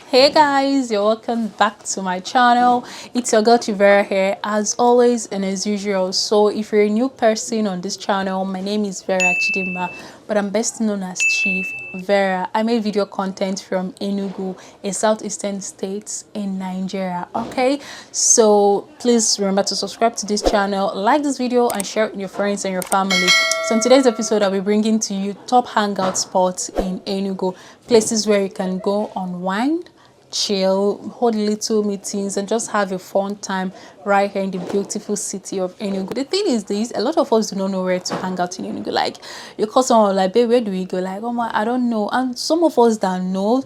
Hey guys, you're welcome back to my channel. It's your girl Chivera here as always and as usual. So if you're a new person on this channel, my name is Vera Chidimba, but I'm best known as Chief Vera. I make video content from Enugu, a southeastern state in Nigeria. Okay, so please remember to subscribe to this channel, like this video and share it with your friends and your family. So in today's episode, I'll be bringing to you top hangout spots in Enugu, places where you can go unwind, chill, hold little meetings and just have a fun time right here in the beautiful city of Enugu. The thing is this, a lot of us do not know where to hang out in Enugu. Like you call someone like, babe, where do we go? Like, oh my, I don't know. And some of us that know,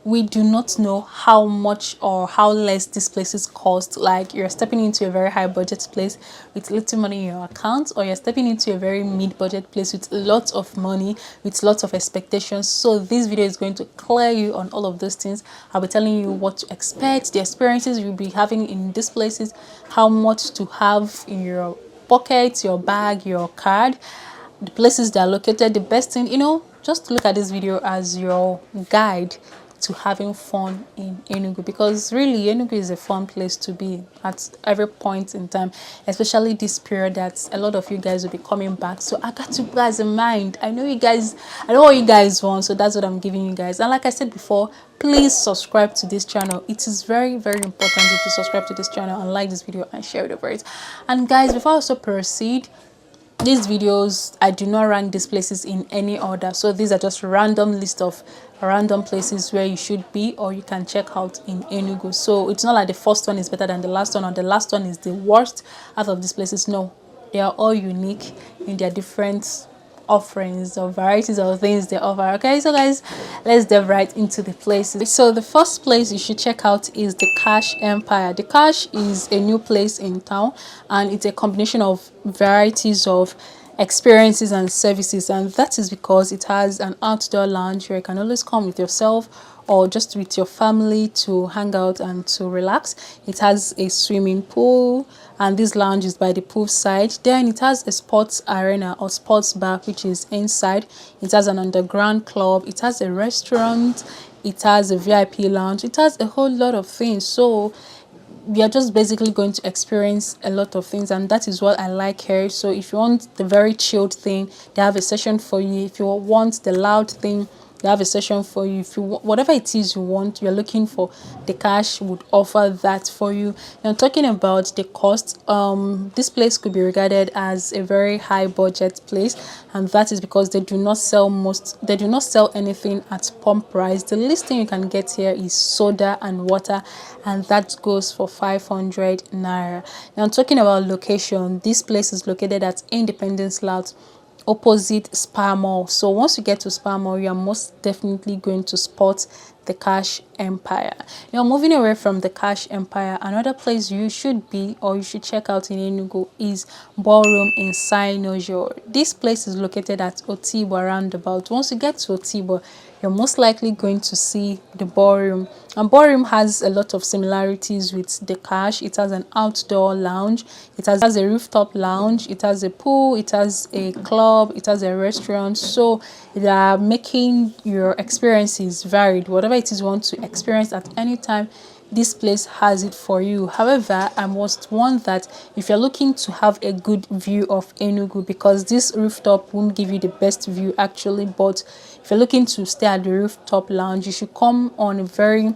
we do not know how much or how less these places cost. Like you're stepping into a very high budget place with little money in your account, or you're stepping into a very mid-budget place with lots of money, with lots of expectations. So this video is going to clear you on all of those things. I'll be telling you what to expect, the experiences you'll be having in these places, how much to have in your pocket, your bag, your card, the places that are located. The best thing, just look at this video as your guide to having fun in Enugu, because really Enugu is a fun place to be at every point in time, especially this period that a lot of you guys will be coming back. So I got you guys in mind. I know what you guys want, so that's what I'm giving you guys. And like I said before, please subscribe to this channel. It is very important if you subscribe to this channel and like this video and share it over it. And guys, before I also proceed, these videos, I do not rank these places in any order, so these are just random list of random places where you should be or you can check out in Enugu. So it's not like the first one is better than the last one or the last one is the worst out of these places. No, they are all unique in their different offerings or varieties of things they offer. Okay, so guys, let's dive right into the places. So the first place you should check out is the Cash Empire. The Cash is a new place in town and it's a combination of varieties of experiences and services, and that is because it has an outdoor lounge where you can always come with yourself or just with your family to hang out and to relax. It has a swimming pool and this lounge is by the pool side. Then it has a sports arena or sports bar which is inside. It has an underground club, it has a restaurant, it has a VIP lounge, it has a whole lot of things. So we are just basically going to experience a lot of things, and that is what I like here. So if you want the very chilled thing, they have a session for you. If you want the loud thing, they have a session for you. If you whatever it is you want, you're looking for, the Cash would offer that for you. Now talking about the cost, this place could be regarded as a very high budget place, and that is because they do not sell anything at pump price. The least thing you can get here is soda and water, and that goes for 500 naira. Now talking about location, this place is located at Independence Layout, opposite Spar Mall. So once you get to Spar Mall, you are most definitely going to spot the Cash Empire. Now moving away from the Cash Empire, another place you should be or you should check out in Enugu is Ballroom Inside Enugu. This place is located at Otibo roundabout. Once you get to Otibo, you're most likely going to see the ballroom. And ballroom has a lot of similarities with the Cash. It has an outdoor lounge, it has a rooftop lounge, it has a pool, it has a club, it has a restaurant. So they are making your experiences varied. Whatever it is you want to experience at any time, this place has it for you. However, I must warn that if you're looking to have a good view of Enugu, because this rooftop won't give you the best view actually, but if you're looking to stay at the rooftop lounge, you should come on a very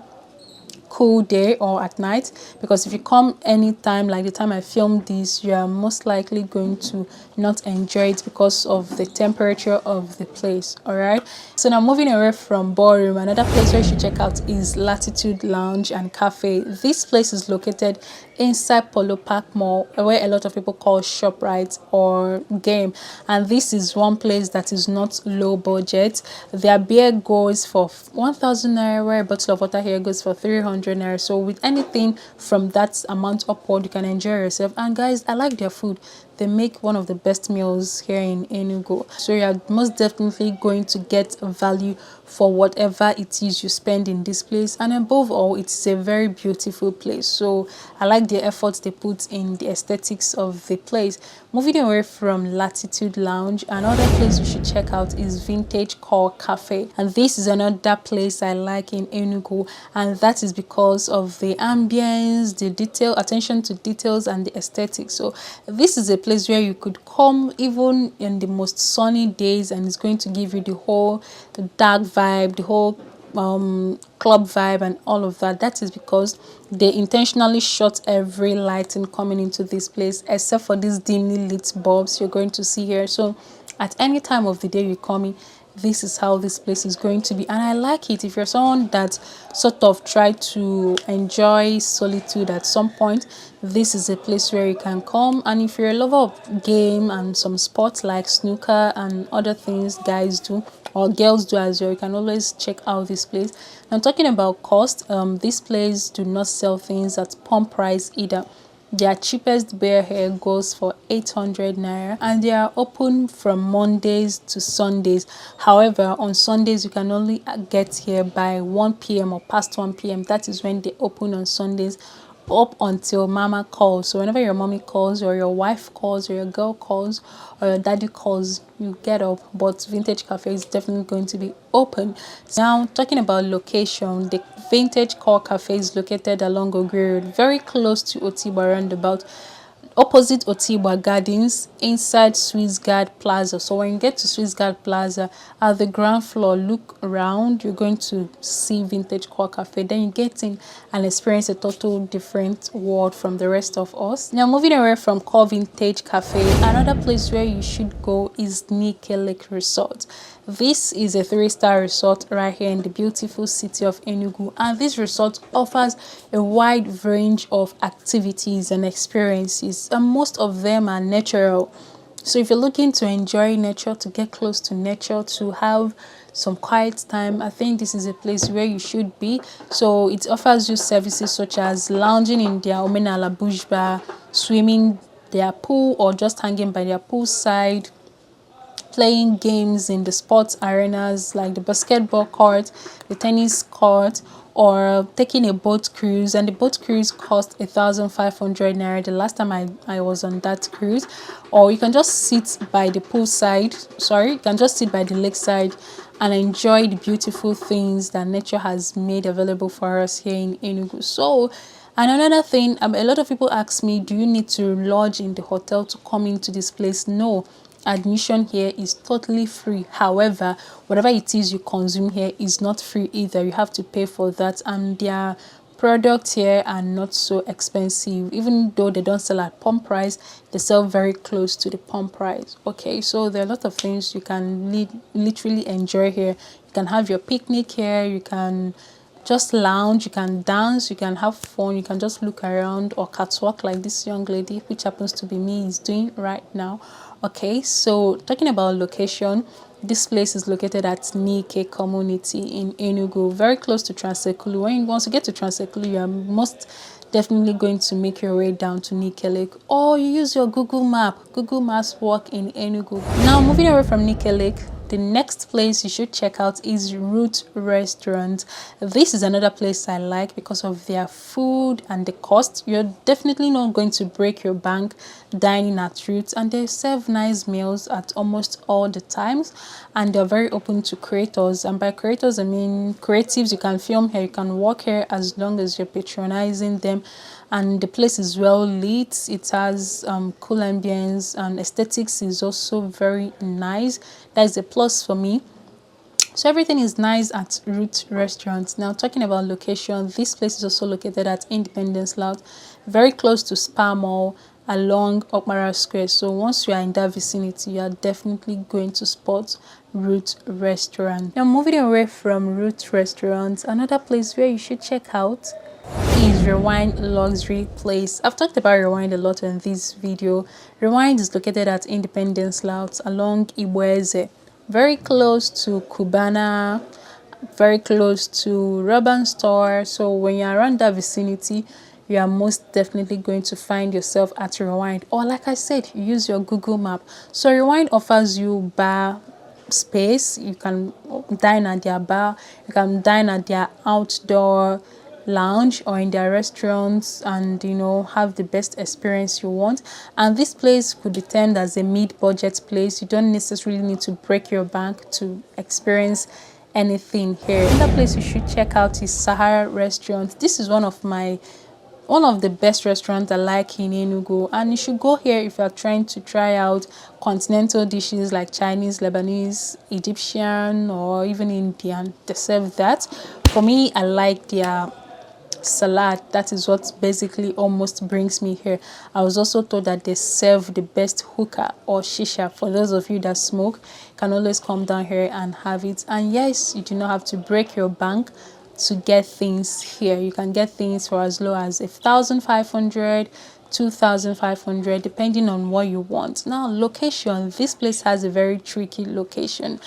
cool day or at night, because if you come anytime like the time I filmed this, you are most likely going to not enjoy it because of the temperature of the place. All right, so now moving away from ballroom, another place where you should check out is Latitude Lounge and Cafe. This place is located inside Polo Park Mall, where a lot of people call ShopRite or Game, and this is one place that is not low budget. Their beer goes for 1,000 naira, where a bottle of water here goes for 300 naira. So with anything from that amount upward, you can enjoy yourself. And guys, I like their food. they make one of the best meals here in Enugu. So you're most definitely going to get value for whatever it is you spend in this place, and above all, it's a very beautiful place. So I like the efforts they put in the aesthetics of the place. Moving away from Latitude Lounge, another place you should check out is Vintage Core Cafe, and this is another place I like in Enugu, and that is because of the ambience, the attention to details, and the aesthetics. So this is a place where you could come even in the most sunny days, and it's going to give you the whole dark vibe, the whole club vibe and all of that. That is because they intentionally shut every lighting coming into this place except for these dimly lit bulbs you're going to see here. So at any time of the day you come in, this is how this place is going to be, and I like it. If you're someone that sort of try to enjoy solitude at some point, this is a place where you can come. And if you're a lover of game and some sports like snooker and other things guys do or girls do as well, you can always check out this place. Now talking about cost, this place do not sell things at pump price either. Their cheapest beer here goes for 800 naira, and they are open from Mondays to Sundays. However, on Sundays you can only get here by 1 p.m. or past 1 p.m. That is when they open on Sundays, up until mama calls. So whenever your mommy calls or your wife calls or your girl calls or your daddy calls, you get up. But Vintage Cafe is definitely going to be open. Now talking about location, the Vintage Core Cafe is located along Ogre Road, very close to Otiba roundabout, opposite Otiba Gardens, inside Swiss Guard Plaza. So when you get to Swiss Guard Plaza, at the ground floor, look around, you're going to see Vintage Core Cafe. Then you get in and experience a total different world from the rest of us. Now moving away from Core Vintage Cafe, another place where you should go is Niki Lake Resort. This is a 3-star resort right here in the beautiful city of Enugu, and this resort offers a wide range of activities and experiences, and most of them are natural. So if you're looking to enjoy nature, to get close to nature, to have some quiet time, I think this is a place where you should be. So it offers you services such as lounging in their Omenala Bush Bar, swimming their pool, or just hanging by their poolside, playing games in the sports arenas like the basketball court, the tennis court, or taking a boat cruise. And the boat cruise cost 1,500 naira the last time I was on that cruise. Or you can just sit by the poolside, you can just sit by the lakeside and enjoy the beautiful things that nature has made available for us here in Enugu. So, and another thing, a lot of people ask me, do you need to lodge in the hotel to come into this place? No. Admission here is totally free. However, whatever it is you consume here is not free either. You have to pay for that, and their products here are not so expensive. Even though they don't sell at pump price, they sell very close to the pump price. Okay, so there are a lot of things you can literally enjoy here. You can have your picnic here, you can just lounge, you can dance, you can have fun, you can just look around or catwalk like this young lady, which happens to be me, is doing right now. Okay, so talking about location, this place is located at Niki community in Enugu, very close to Transekulu. Once you get to Transekulu, you are most definitely going to make your way down to Niki Lake, or you use your Google Map. Google Maps work in Enugu. Now moving away from Niki Lake, the next place you should check out is Root Restaurant. This is another place I like because of their food and the cost. You're definitely not going to break your bank dining at Root, and they serve nice meals at almost all the times, and they're very open to creators. And by creators, I mean creatives. You can film here, you can work here as long as you're patronizing them. And the place is well lit, it has cool ambience, and aesthetics is also very nice. That is a plus for me. So everything is nice at Root Restaurant. Now talking about location, this place is also located at Independence Lounge, very close to Spa Mall along Okmara Square. So once you are in that vicinity, you are definitely going to spot Root Restaurant. Now moving away from Root Restaurant, another place where you should check out is Rewind Luxury Place. I've talked about Rewind a lot in this video. Rewind is located at Independence Lounge along Ibueze, very close to Cubana, very close to Urban Store. So when you're around that vicinity, you are most definitely going to find yourself at Rewind. Or like I said, use your Google map. So Rewind offers you bar space. You can dine at their bar, you can dine at their outdoor lounge or in their restaurants, and have the best experience you want. And this place could be termed as a mid-budget place. You don't necessarily need to break your bank to experience anything here. Another place you should check out is Sahara Restaurant. This is one of the best restaurants I like in Enugu, and you should go here if you are trying to try out continental dishes like Chinese, Lebanese, Egyptian, or even Indian. They serve that. For me, I like their salad. That is what basically almost brings me here. I was also told that they serve the best hookah or shisha. For those of you that smoke, you can always come down here and have it. And yes, you do not have to break your bank to get things here. You can get things for as low as 1,500, 2,500, depending on what you want. Now, location. This place has a very tricky location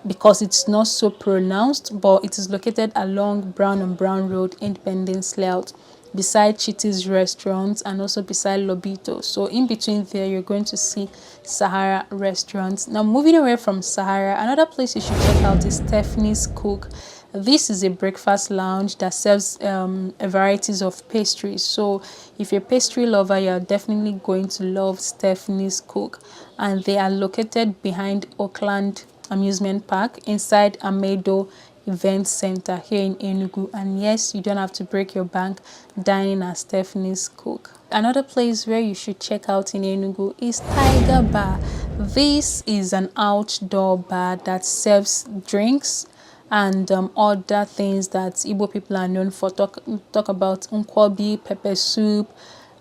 because it's not so pronounced, but it is located along Brown and Brown Road, Independence Layout, beside Chitty's Restaurant and also beside Lobito. So in between there, you're going to see Sahara Restaurant. Now, moving away from Sahara, another place you should check out is Stephanie's Cook. This is a breakfast lounge that serves a varieties of pastries. So if you're a pastry lover, you're definitely going to love Stephanie's Cook. And they are located behind Oakland Amusement Park inside Amedo Event Center here in Enugu. And yes, you don't have to break your bank dining at Stephanie's Cook. Another place where you should check out in Enugu is Tiger Bar. This is an outdoor bar that serves drinks and other things that Igbo people are known for. Talk about nkwobi, pepper soup,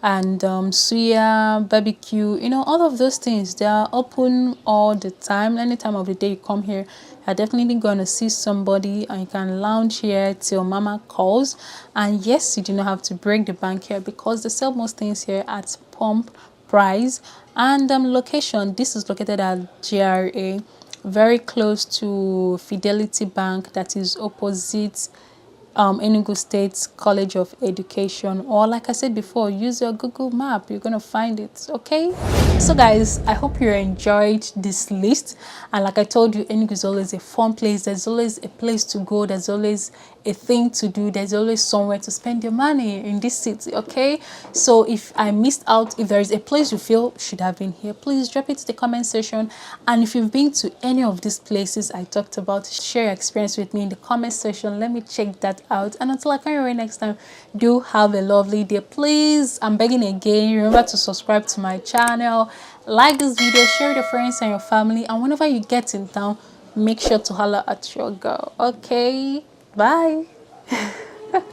and suya, barbecue, all of those things. They are open all the time. Any time of the day you come here, you're definitely going to see somebody, and you can lounge here till mama calls. And yes, you do not have to break the bank here because they sell most things here at pump price. And location, this is located at GRA, very close to Fidelity Bank, that is opposite Enugu State College of Education. Or like I said before, use your Google map, you're gonna find it. Okay, so guys, I hope you enjoyed this list. And like I told you, Enugu is always a fun place. There's always a place to go, there's always a thing to do, there's always somewhere to spend your money in this city. Okay, so if I missed out, if there is a place you feel should have been here, please drop it in the comment section. And if you've been to any of these places I talked about, share your experience with me in the comment section. Let me check that out. And until I come your way next time, do have a lovely day. Please, I'm begging again, remember to subscribe to my channel, like this video, share with your friends and your family, and whenever you get in town, make sure to holler at your girl. Okay, bye.